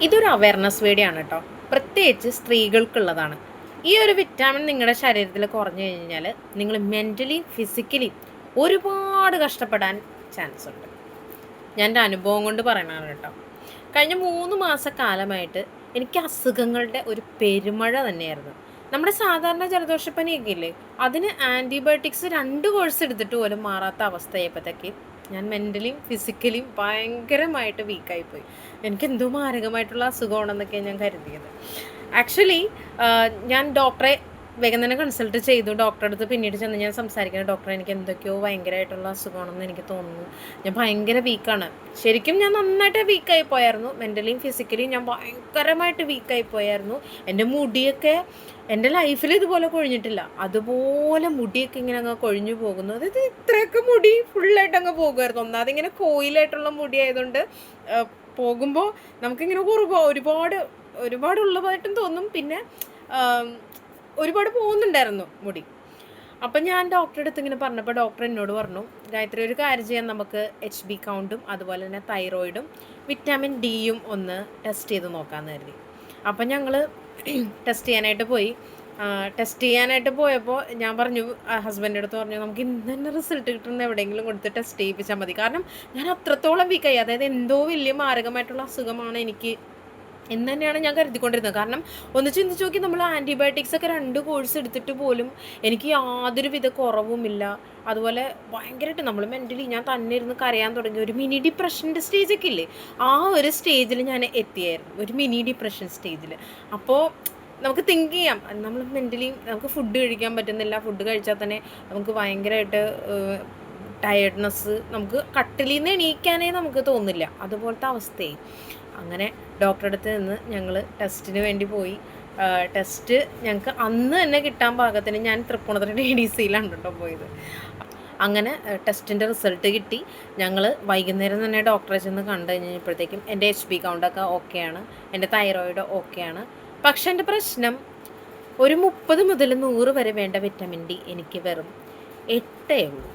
ഇതൊരു awareness video ആണ് കേട്ടോ. പ്രത്യേകിച്ച് സ്ത്രീകൾക്കുള്ളതാണ്. ഈ ഒരു വിറ്റാമിൻ നിങ്ങളുടെ ശരീരത്തിൽ കുറഞ്ഞു കഴിഞ്ഞാൽ നിങ്ങൾ മെൻ്റലി ഫിസിക്കലി ഒരുപാട് കഷ്ടപ്പെടാൻ ചാൻസ് ഉണ്ട്. ഞാൻ എൻ്റെ അനുഭവം കൊണ്ട് പറയണതാണ് കേട്ടോ. കഴിഞ്ഞ 3 മാസക്കാലമായിട്ട് എനിക്ക് അസുഖങ്ങളുടെ ഒരു പെരുമഴ തന്നെയായിരുന്നു. നമ്മുടെ സാധാരണ ജലദോഷപ്പനിയൊക്കെ ഇല്ലേ, അതിന് ആൻറ്റിബയോട്ടിക്സ് 2 കോഴ്സ് എടുത്തിട്ട് പോലും മാറാത്ത അവസ്ഥയായപ്പോഴത്തേക്ക് ഞാൻ മെൻ്റലിയും ഫിസിക്കലിയും ഭയങ്കരമായിട്ട് വീക്കായിപ്പോയി. എനിക്കെന്തോ മാരകമായിട്ടുള്ള അസുഖമാണെന്നൊക്കെയാണ് ഞാൻ കരുതിയത്. ആക്ച്വലി ഞാൻ ഡോക്ടറെ വേഗം തന്നെ കൺസൾട്ട് ചെയ്തു. ഡോക്ടറെ അടുത്ത് പിന്നീട് ചെന്ന് ഞാൻ സംസാരിക്കുന്നത്, ഡോക്ടറെ എനിക്ക് എന്തൊക്കെയോ ഭയങ്കരമായിട്ടുള്ള അസുഖമാണെന്ന് എനിക്ക് തോന്നുന്നു, ഞാൻ ഭയങ്കര വീക്കാണ്. ശരിക്കും ഞാൻ നന്നായിട്ട് വീക്കായി പോയായിരുന്നു. മെൻ്റലിയും ഫിസിക്കലിയും ഞാൻ ഭയങ്കരമായിട്ട് വീക്കായി പോയായിരുന്നു. എൻ്റെ മുടിയൊക്കെ എൻ്റെ ലൈഫിൽ ഇതുപോലെ കൊഴിഞ്ഞിട്ടില്ല. അതുപോലെ മുടിയൊക്കെ ഇങ്ങനെ അങ്ങ് കൊഴിഞ്ഞു പോകുന്നു. അതായത് ഇത്രയൊക്കെ മുടി ഫുള്ളായിട്ട് അങ്ങ് പോകുമായിരുന്നു. ഒന്നാമത് ഇങ്ങനെ കോയിലായിട്ടുള്ള മുടി ആയതുകൊണ്ട് പോകുമ്പോൾ നമുക്കിങ്ങനെ ഒരുപാട് ഉള്ളതായിട്ടും തോന്നും. പിന്നെ ഒരുപാട് പോകുന്നുണ്ടായിരുന്നു മുടി. അപ്പം ഞാൻ ഡോക്ടറെ അടുത്ത് ഇങ്ങനെ പറഞ്ഞപ്പോൾ ഡോക്ടർ എന്നോട് പറഞ്ഞു, ഗായത്രി ഒരു കാര്യം ചെയ്യാൻ, നമുക്ക് HB കൗണ്ടും അതുപോലെ തന്നെ തൈറോയിഡും വിറ്റാമിൻ ഡിയും ഒന്ന് ടെസ്റ്റ് ചെയ്ത് നോക്കാമെന്ന് കരുതി. അപ്പം ഞങ്ങൾ ടെസ്റ്റ് ചെയ്യാനായിട്ട് പോയപ്പോൾ ഞാൻ പറഞ്ഞു, ഹസ്ബൻഡിൻ്റെ അടുത്ത് പറഞ്ഞു, നമുക്ക് ഇന്ന് തന്നെ റിസൾട്ട് കിട്ടുന്ന എവിടെയെങ്കിലും കൊടുത്ത് ടെസ്റ്റ് ചെയ്യിപ്പിച്ചാൽ മതി. കാരണം ഞാൻ അത്രത്തോളം വീക്കായി. അതായത് എന്തോ വലിയ മാരകമായിട്ടുള്ള അസുഖമാണ് എനിക്ക് എന്ന് തന്നെയാണ് ഞാൻ കരുതിക്കൊണ്ടിരുന്നത്. കാരണം ഒന്ന് ചിന്തിച്ച് നോക്കി, നമ്മൾ ആൻറ്റിബയോട്ടിക്സ് ഒക്കെ 2 കോഴ്സ് എടുത്തിട്ട് പോലും എനിക്ക് യാതൊരു വിധ കുറവുമില്ല. അതുപോലെ ഭയങ്കരമായിട്ട് നമ്മൾ മെൻ്റലി ഞാൻ തന്നെ ഇരുന്ന് കരയാൻ തുടങ്ങി. ഒരു മിനി ഡിപ്രഷൻ്റെ സ്റ്റേജൊക്കെ ഇല്ലേ, ആ ഒരു സ്റ്റേജിൽ ഞാൻ എത്തിയായിരുന്നു, ഒരു മിനി ഡിപ്രഷൻ സ്റ്റേജിൽ. അപ്പോൾ നമുക്ക് തിങ്ക് ചെയ്യാം, നമ്മൾ മെൻ്റലി നമുക്ക് ഫുഡ് കഴിക്കാൻ പറ്റുന്നില്ല. ഫുഡ് കഴിച്ചാൽ തന്നെ നമുക്ക് ഭയങ്കരമായിട്ട് ടയർഡ്നെസ്, നമുക്ക് കട്ടിലിൽ നിന്ന് എണീക്കാനേ നമുക്ക് തോന്നില്ല, അതുപോലത്തെ അവസ്ഥയായി. അങ്ങനെ ഡോക്ടറെ അടുത്ത് നിന്ന് ഞങ്ങൾ ടെസ്റ്റിന് വേണ്ടി പോയി. ടെസ്റ്റ് ഞങ്ങൾക്ക് അന്ന് തന്നെ കിട്ടാൻ പാകത്തിന്, ഞാൻ തൃപ്പൂണിത്തുറ DDCയിലാണ് കേട്ടോ പോയത്. അങ്ങനെ ടെസ്റ്റിൻ്റെ റിസൾട്ട് കിട്ടി. ഞങ്ങൾ വൈകുന്നേരം തന്നെ ഡോക്ടറെ ചെന്ന് കണ്ടു കഴിഞ്ഞപ്പോഴത്തേക്കും എൻ്റെ HB കൗണ്ടൊക്കെ ഓക്കെയാണ്, എൻ്റെ തൈറോയിഡ് ഓക്കെയാണ്. പക്ഷെ എൻ്റെ പ്രശ്നം, ഒരു 30 മുതൽ 100 വരെ വേണ്ട വിറ്റാമിൻ ഡി എനിക്ക് വെറും 8 ഉള്ളൂ.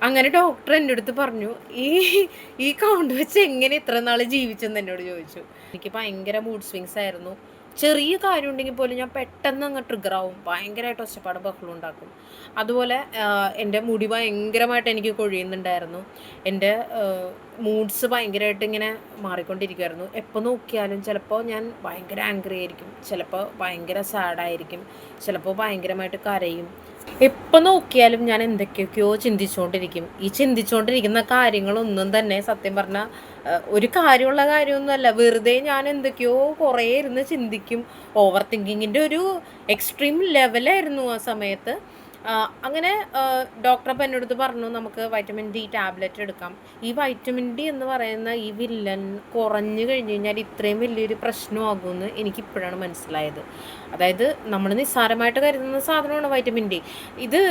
അങ്ങനെ ഡോക്ടർ എൻ്റെ അടുത്ത് പറഞ്ഞു, ഈ കൗണ്ട് വെച്ച് എങ്ങനെ ഇത്ര നാൾ ജീവിച്ചെന്ന് എന്നോട് ചോദിച്ചു. എനിക്ക് ഭയങ്കര മൂഡ് സ്വിങ്സ് ആയിരുന്നു. ചെറിയ കാര്യം ഉണ്ടെങ്കിൽ പോലും ഞാൻ പെട്ടെന്ന് അങ്ങ് ട്രിഗറാവും, ഭയങ്കരമായിട്ട് ഒച്ചപ്പാട് ബഹളം ഉണ്ടാക്കും. അതുപോലെ എൻ്റെ മുടി ഭയങ്കരമായിട്ട് എനിക്ക് കൊഴിയുന്നുണ്ടായിരുന്നു. എൻ്റെ മൂഡ്സ് ഭയങ്കരമായിട്ട് ഇങ്ങനെ മാറിക്കൊണ്ടിരിക്കുമായിരുന്നു. എപ്പോൾ നോക്കിയാലും ചിലപ്പോൾ ഞാൻ ഭയങ്കര ആംഗ്രി ആയിരിക്കും, ചിലപ്പോൾ ഭയങ്കര സാഡായിരിക്കും, ചിലപ്പോൾ ഭയങ്കരമായിട്ട് കരയും. എപ്പോൾ നോക്കിയാലും ഞാൻ എന്തൊക്കെയൊക്കെയോ ചിന്തിച്ചുകൊണ്ടിരിക്കും. ഈ ചിന്തിച്ചുകൊണ്ടിരിക്കുന്ന കാര്യങ്ങളൊന്നും തന്നെ സത്യം പറഞ്ഞാൽ ഒരു കാര്യമുള്ള കാര്യമൊന്നുമല്ല. വെറുതെ ഞാൻ എന്തൊക്കെയോ കുറേ ഇരുന്ന് ചിന്തിക്കും. ഓവർ തിങ്കിങ്ങിൻ്റെ ഒരു എക്സ്ട്രീം ലെവലായിരുന്നു ആ സമയത്ത്. അങ്ങനെ ഡോക്ടർ അപ്പം എൻ്റെ അടുത്ത് പറഞ്ഞു, നമുക്ക് വൈറ്റമിൻ ഡി ടാബ്ലറ്റ് എടുക്കാം. ഈ വൈറ്റമിൻ ഡി എന്ന് പറയുന്ന ഈ വില്ലൻ കുറഞ്ഞു കഴിഞ്ഞ് കഴിഞ്ഞാൽ ഇത്രയും വലിയൊരു പ്രശ്നമാകുമെന്ന് എനിക്കിപ്പോഴാണ് മനസ്സിലായത്. അതായത് നമ്മൾ നിസ്സാരമായിട്ട് കരുതുന്ന സാധനമാണ് വൈറ്റമിൻ ഡി. ഇത്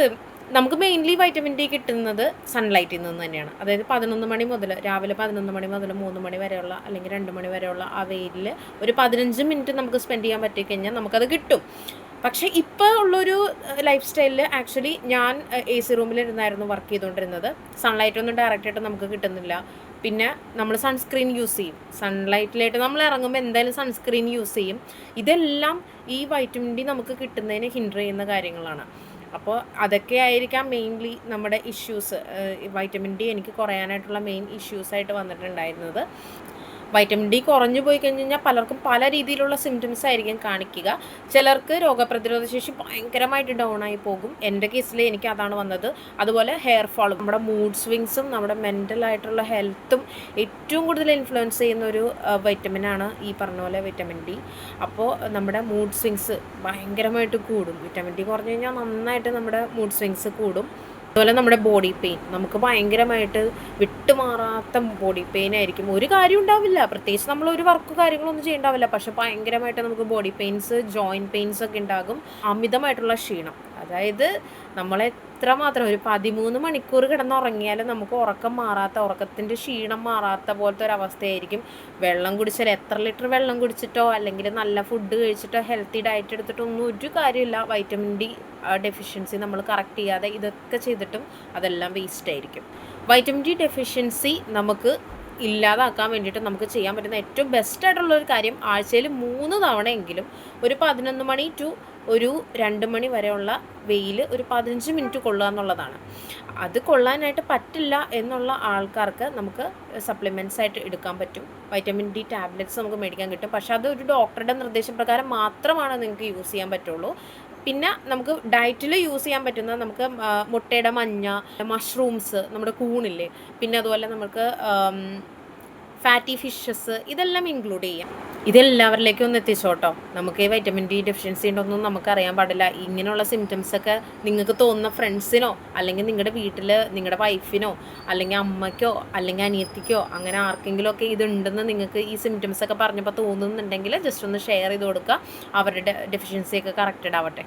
നമുക്ക് മെയിൻലി വൈറ്റമിൻ ഡി കിട്ടുന്നത് സൺലൈറ്റിൽ നിന്ന് തന്നെയാണ്. അതായത് 11 മണി മുതൽ, രാവിലെ 11 മണി മുതൽ 3 മണി വരെയുള്ള അല്ലെങ്കിൽ 2 മണി വരെയുള്ള ആ വെയിലിൽ ഒരു 15 മിനിറ്റ് നമുക്ക് സ്പെൻഡ് ചെയ്യാൻ പറ്റിക്കഴിഞ്ഞാൽ നമുക്കത് കിട്ടും. പക്ഷേ ഇപ്പോൾ ഉള്ളൊരു ലൈഫ് സ്റ്റൈലിൽ ആക്ച്വലി ഞാൻ AC റൂമിലിരുന്നായിരുന്നു വർക്ക് ചെയ്തുകൊണ്ടിരുന്നത്. സൺലൈറ്റൊന്നും ഡയറക്റ്റായിട്ട് നമുക്ക് കിട്ടുന്നില്ല. പിന്നെ നമ്മൾ സൺസ്ക്രീൻ യൂസ് ചെയ്യും. സൺലൈറ്റിലായിട്ട് നമ്മൾ ഇറങ്ങുമ്പോൾ എന്തായാലും സൺസ്ക്രീൻ യൂസ് ചെയ്യും. ഇതെല്ലാം ഈ വൈറ്റമിൻ ഡി നമുക്ക് കിട്ടുന്നതിന് ഹിൻഡർ ചെയ്യുന്ന കാര്യങ്ങളാണ്. അപ്പോൾ അതൊക്കെ ആയിരിക്കാം മെയിൻലി നമ്മുടെ ഇഷ്യൂസ്. വൈറ്റമിൻ ഡി എനിക്ക് കുറയാനായിട്ടുള്ള മെയിൻ ഇഷ്യൂസായിട്ട് വന്നിട്ടുണ്ടായിരുന്നത്. വൈറ്റമിൻ ഡി കുറഞ്ഞു പോയി കഴിഞ്ഞ് കഴിഞ്ഞാൽ പലർക്കും പല രീതിയിലുള്ള സിംറ്റംസ് ആയിരിക്കും കാണിക്കുക. ചിലർക്ക് രോഗപ്രതിരോധ ശേഷി ഭയങ്കരമായിട്ട് ഡൗൺ ആയി പോകും. എൻ്റെ കേസിൽ എനിക്ക് അതാണ് വന്നത്. അതുപോലെ ഹെയർ ഫോളും, നമ്മുടെ മൂഡ് സ്വിങ്സും നമ്മുടെ മെൻ്റലായിട്ടുള്ള ഹെൽത്തും ഏറ്റവും കൂടുതൽ ഇൻഫ്ലുവൻസ് ചെയ്യുന്ന ഒരു വൈറ്റമിനാണ് ഈ പറഞ്ഞ പോലെ വിറ്റാമിൻ ഡി. അപ്പോൾ നമ്മുടെ മൂഡ് സ്വിങ്സ് ഭയങ്കരമായിട്ട് കൂടും. വിറ്റാമിൻ ഡി കുറഞ്ഞു കഴിഞ്ഞാൽ നന്നായിട്ട് നമ്മുടെ മൂഡ് സ്വിങ്സ് കൂടും. അതുപോലെ നമ്മുടെ ബോഡി പെയിൻ, നമുക്ക് ഭയങ്കരമായിട്ട് വിട്ടുമാറാത്ത ബോഡി പെയിൻ ആയിരിക്കും. ഒരു കാര്യം ഉണ്ടാവില്ല, പ്രത്യേകിച്ച് നമ്മൾ ഒരു വർക്ക് കാര്യങ്ങളൊന്നും ചെയ്യണ്ടാവില്ല, പക്ഷെ ഭയങ്കരമായിട്ട് നമുക്ക് ബോഡി പെയിൻസ്, ജോയിൻറ്റ് പെയിൻസ് ഒക്കെ ഉണ്ടാകും. അമിതമായിട്ടുള്ള ക്ഷീണം, അതായത് നമ്മളെത്രമാത്രം ഒരു 13 മണിക്കൂർ കിടന്നുറങ്ങിയാലും നമുക്ക് ഉറക്കത്തിൻ്റെ ക്ഷീണം മാറാത്ത പോലത്തെ ഒരവസ്ഥയായിരിക്കും. വെള്ളം കുടിച്ചാൽ എത്ര ലിറ്റർ വെള്ളം കുടിച്ചിട്ടോ അല്ലെങ്കിൽ നല്ല ഫുഡ് കഴിച്ചിട്ടോ ഹെൽത്തി ഡയറ്റ് എടുത്തിട്ടോ ഒന്നും ഒരു കാര്യമില്ല. വൈറ്റമിൻ ഡി ഡെഫിഷ്യൻസി നമ്മൾ കറക്റ്റ് ചെയ്യാതെ ഇതൊക്കെ ചെയ്തിട്ടും അതെല്ലാം വേസ്റ്റ് ആയിരിക്കും. വൈറ്റമിൻ ഡി ഡെഫിഷ്യൻസി നമുക്ക് ഇല്ലാതാക്കാൻ വേണ്ടിയിട്ട് നമുക്ക് ചെയ്യാൻ പറ്റുന്ന ഏറ്റവും ബെസ്റ്റായിട്ടുള്ളൊരു കാര്യം ആഴ്ചയിൽ 3 തവണയെങ്കിലും ഒരു 11 മണി ടു ഒരു 2 മണി വരെയുള്ള വെയിൽ ഒരു 15 മിനിറ്റ് കൊള്ളുക എന്നുള്ളതാണ്. അത് കൊള്ളാനായിട്ട് പറ്റില്ല എന്നുള്ള ആൾക്കാർക്ക് നമുക്ക് സപ്ലിമെൻറ്റ്സ് ആയിട്ട് എടുക്കാൻ പറ്റും. വൈറ്റമിൻ ഡി ടാബ്ലറ്റ്സ് നമുക്ക് മേടിക്കാൻ കിട്ടും. പക്ഷേ അത് ഒരു ഡോക്ടറുടെ നിർദ്ദേശപ്രകാരം മാത്രമാണ് നിങ്ങൾക്ക് യൂസ് ചെയ്യാൻ പറ്റുള്ളൂ. പിന്നെ നമുക്ക് ഡയറ്റിൽ യൂസ് ചെയ്യാൻ പറ്റുന്ന നമുക്ക് മുട്ടയുടെ മഞ്ഞ, മഷ്റൂംസ്, നമ്മുടെ കൂണില്ലേ, പിന്നെ അതുപോലെ നമുക്ക് ഫാറ്റി ഫിഷസ്, ഇതെല്ലാം ഇൻക്ലൂഡ് ചെയ്യാം. ഇതെല്ലാവരിലേക്കും ഒന്ന് എത്തിച്ചോട്ടോ. നമുക്ക് ഈ വൈറ്റമിൻ ഡി ഡെഫിഷ്യൻസി ഉണ്ടോന്നും നമുക്കറിയാൻ പാടില്ല. ഇങ്ങനെയുള്ള സിംറ്റംസൊക്കെ നിങ്ങൾക്ക് തോന്നുന്ന ഫ്രണ്ട്സിനോ അല്ലെങ്കിൽ നിങ്ങളുടെ വീട്ടിൽ നിങ്ങളുടെ വൈഫിനോ അല്ലെങ്കിൽ അമ്മയ്ക്കോ അല്ലെങ്കിൽ അനിയത്തിക്കോ അങ്ങനെ ആർക്കെങ്കിലുമൊക്കെ ഇതുണ്ടെന്ന് നിങ്ങൾക്ക് ഈ സിംറ്റംസൊക്കെ പറഞ്ഞപ്പോൾ തോന്നുന്നുണ്ടെങ്കിൽ ജസ്റ്റ് ഒന്ന് ഷെയർ ചെയ്ത് കൊടുക്കുക. അവരുടെ ഡെഫിഷ്യൻസിയൊക്കെ കറക്റ്റഡ് ആവട്ടെ.